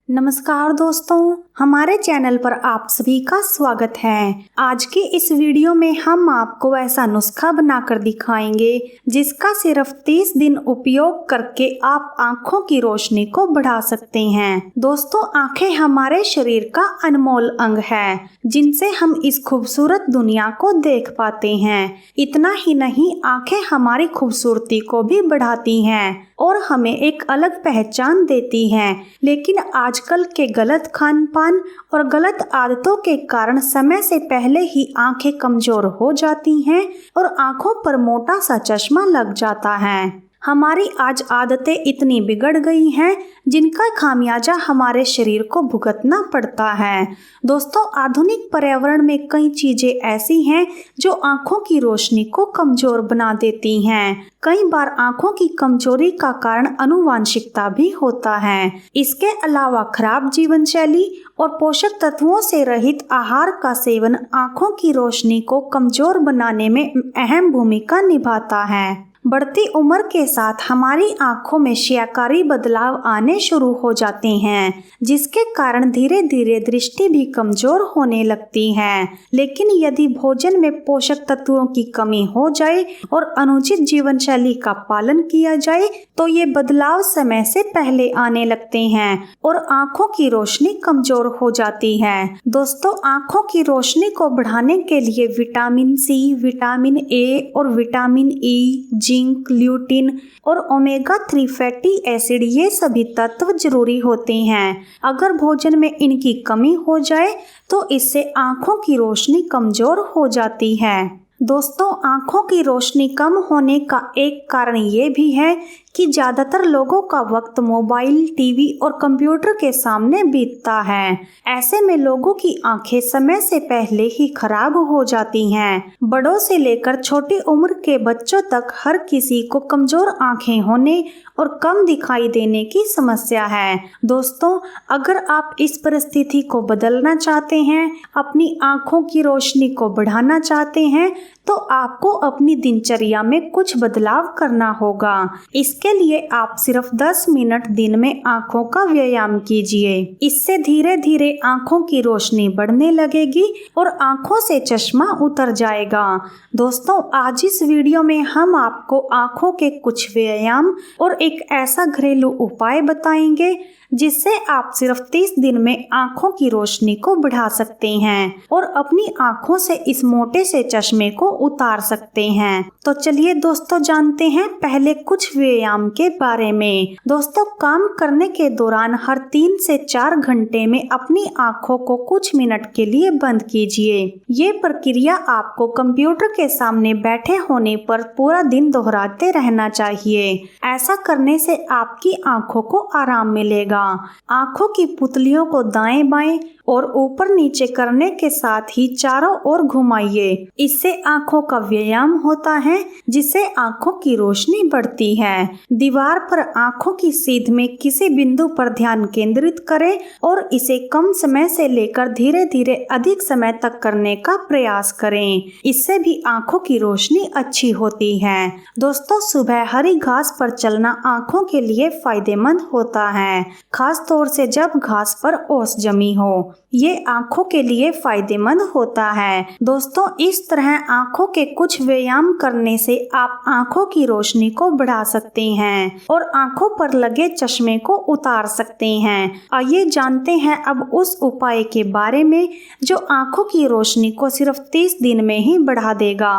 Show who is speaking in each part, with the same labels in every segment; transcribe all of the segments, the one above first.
Speaker 1: नमस्कार दोस्तों, हमारे चैनल पर आप सभी का स्वागत है। आज के इस वीडियो में हम आपको ऐसा नुस्खा बनाकर दिखाएंगे जिसका सिर्फ 30 दिन उपयोग करके आप आँखों की रोशनी को बढ़ा सकते हैं। दोस्तों, आँखें हमारे शरीर का अनमोल अंग है जिनसे हम इस खूबसूरत दुनिया को देख पाते हैं। इतना ही नहीं, आँखें हमारी खूबसूरती को भी बढ़ाती हैं और हमें एक अलग पहचान देती हैं। लेकिन आजकल के गलत खान पान और गलत आदतों के कारण समय से पहले ही आंखें कमजोर हो जाती हैं और आंखों पर मोटा सा चश्मा लग जाता है। हमारी आज आदतें इतनी बिगड़ गई हैं जिनका खामियाजा हमारे शरीर को भुगतना पड़ता है। दोस्तों, आधुनिक पर्यावरण में कई चीजें ऐसी हैं जो आंखों की रोशनी को कमजोर बना देती हैं। कई बार आंखों की कमजोरी का कारण आनुवांशिकता भी होता है। इसके अलावा खराब जीवन शैली और पोषक तत्वों से रहित आहार का सेवन आंखों की रोशनी को कमजोर बनाने में अहम भूमिका निभाता है। बढ़ती उम्र के साथ हमारी आंखों में शियाकारी बदलाव आने शुरू हो जाते हैं, जिसके कारण धीरे धीरे दृष्टि भी कमजोर होने लगती है। लेकिन यदि भोजन में पोषक तत्वों की कमी हो जाए और अनुचित जीवन शैली का पालन किया जाए तो ये बदलाव समय से पहले आने लगते हैं और आंखों की रोशनी कमजोर हो जाती है। दोस्तों, आंखों की रोशनी को बढ़ाने के लिए विटामिन सी, विटामिन ए और विटामिन ई, जिंक, ल्यूटिन और ओमेगा 3 फैटी एसिड, ये सभी तत्व जरूरी होते हैं। अगर भोजन में इनकी कमी हो जाए तो इससे आंखों की रोशनी कमजोर हो जाती है। दोस्तों, आंखों की रोशनी कम होने का एक कारण ये भी है कि ज़्यादातर लोगों का वक्त मोबाइल, टीवी और कंप्यूटर के सामने बीतता है। ऐसे में लोगों की आंखें समय से पहले ही खराब हो जाती हैं। बड़ों से लेकर छोटी उम्र के बच्चों तक हर किसी को कमजोर आंखें होने और कम दिखाई देने की समस्या है। दोस्तों, अगर आप इस परिस्थिति को बदलना चाहते हैं, अपनी आंखों की रोशनी को बढ़ाना चाहते हैं, तो आपको अपनी दिनचर्या में कुछ बदलाव करना होगा। इसके लिए आप सिर्फ 10 मिनट दिन में आंखों का व्यायाम कीजिए। इससे धीरे धीरे आंखों की रोशनी बढ़ने लगेगी और आंखों से चश्मा उतर जाएगा। दोस्तों, आज इस वीडियो में हम आपको आंखों के कुछ व्यायाम और एक ऐसा घरेलू उपाय बताएंगे जिससे आप सिर्फ 30 दिन में आंखों की रोशनी को बढ़ा सकते हैं और अपनी आंखों से इस मोटे से चश्मे को उतार सकते हैं। तो चलिए दोस्तों, जानते हैं पहले कुछ व्यायाम के बारे में। दोस्तों, काम करने के दौरान हर 3 से 4 घंटे में अपनी आंखों को कुछ मिनट के लिए बंद कीजिए। ये प्रक्रिया आपको कंप्यूटर के सामने बैठे होने पर पूरा दिन दोहराते रहना चाहिए। ऐसा करने से आपकी आंखों को आराम मिलेगा। आंखों की पुतलियों को दाएं बाएं और ऊपर नीचे करने के साथ ही चारों ओर घुमाइए। इससे आंखों का व्यायाम होता है जिससे आंखों की रोशनी बढ़ती है। दीवार पर आंखों की सीध में किसी बिंदु पर ध्यान केंद्रित करें और इसे कम समय से लेकर धीरे धीरे अधिक समय तक करने का प्रयास करें। इससे भी आंखों की रोशनी अच्छी होती है। दोस्तों, सुबह हरी घास पर चलना आंखों के लिए फायदेमंद होता है, खास तौर से जब घास पर ओस जमी हो। ये आंखों के लिए फायदेमंद होता है। दोस्तों, इस तरह आंखों के कुछ व्यायाम करने से आप आंखों की रोशनी को बढ़ा सकते हैं और आंखों पर लगे चश्मे को उतार सकते हैं। आइए जानते हैं अब उस उपाय के बारे में जो आंखों की रोशनी को सिर्फ 30 दिन में ही बढ़ा देगा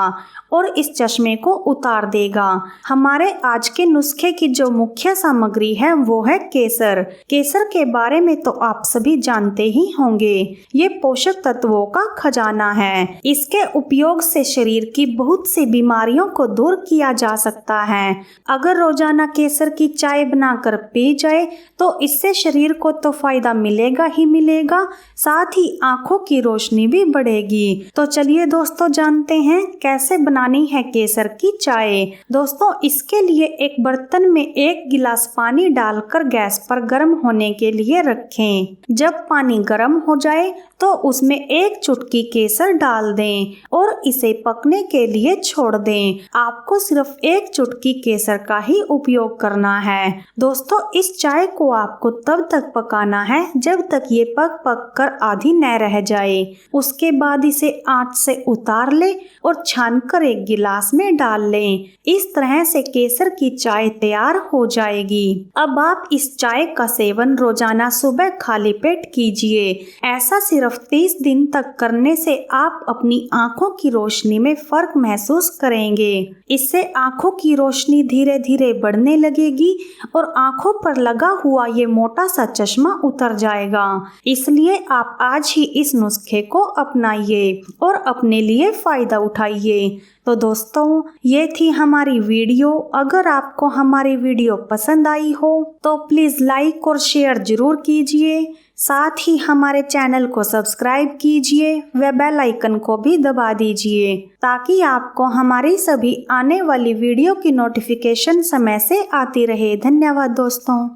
Speaker 1: और इस चश्मे को उतार देगा। हमारे आज के नुस्खे की जो मुख्य सामग्री है वो है केसर। केसर के बारे में तो आप सभी जानते ही होंगे। ये पोषक तत्वों का खजाना है। इसके उपयोग से शरीर की बहुत सी बीमारियों को दूर किया जा सकता है। अगर रोजाना केसर की चाय बनाकर पी जाए तो इससे शरीर को तो फायदा मिलेगा ही मिलेगा, साथ ही आंखों की रोशनी भी बढ़ेगी। तो चलिए दोस्तों, जानते हैं कैसे बनानी है केसर की चाय। दोस्तों, इसके लिए एक बर्तन में 1 गिलास पानी डालकर गैस पर गर्म गर्म होने के लिए रखें। जब पानी गर्म हो जाए तो उसमें 1 चुटकी केसर डाल दें और इसे पकने के लिए छोड़ दें। आपको सिर्फ 1 चुटकी केसर का ही उपयोग करना है। दोस्तों, इस चाय को आपको तब तक पकाना है जब तक ये पक कर आधी न रह जाए। उसके बाद इसे आंच से उतार लें और छानकर एक गिलास में डाल लें। इस तरह से केसर की चाय तैयार हो जाएगी। अब आप इस चाय का सेवन रोजाना सुबह खाली पेट कीजिए। ऐसा सिर्फ 30 दिन तक करने से आप अपनी आंखों की रोशनी में फर्क महसूस करेंगे। इससे आंखों की रोशनी धीरे धीरे बढ़ने लगेगी और आंखों पर लगा हुआ ये मोटा सा चश्मा उतर जाएगा। इसलिए आप आज ही इस नुस्खे को अपनाइए और अपने लिए फायदा उठाइए। तो दोस्तों, ये थी हमारी वीडियो। अगर आपको हमारी वीडियो पसंद आई हो तो प्लीज लाइक और शेयर जरूर कीजिए। साथ ही हमारे चैनल को सब्सक्राइब कीजिए व बेल आइकन को भी दबा दीजिए ताकि आपको हमारी सभी आने वाली वीडियो की नोटिफिकेशन समय से आती रहे। धन्यवाद दोस्तों।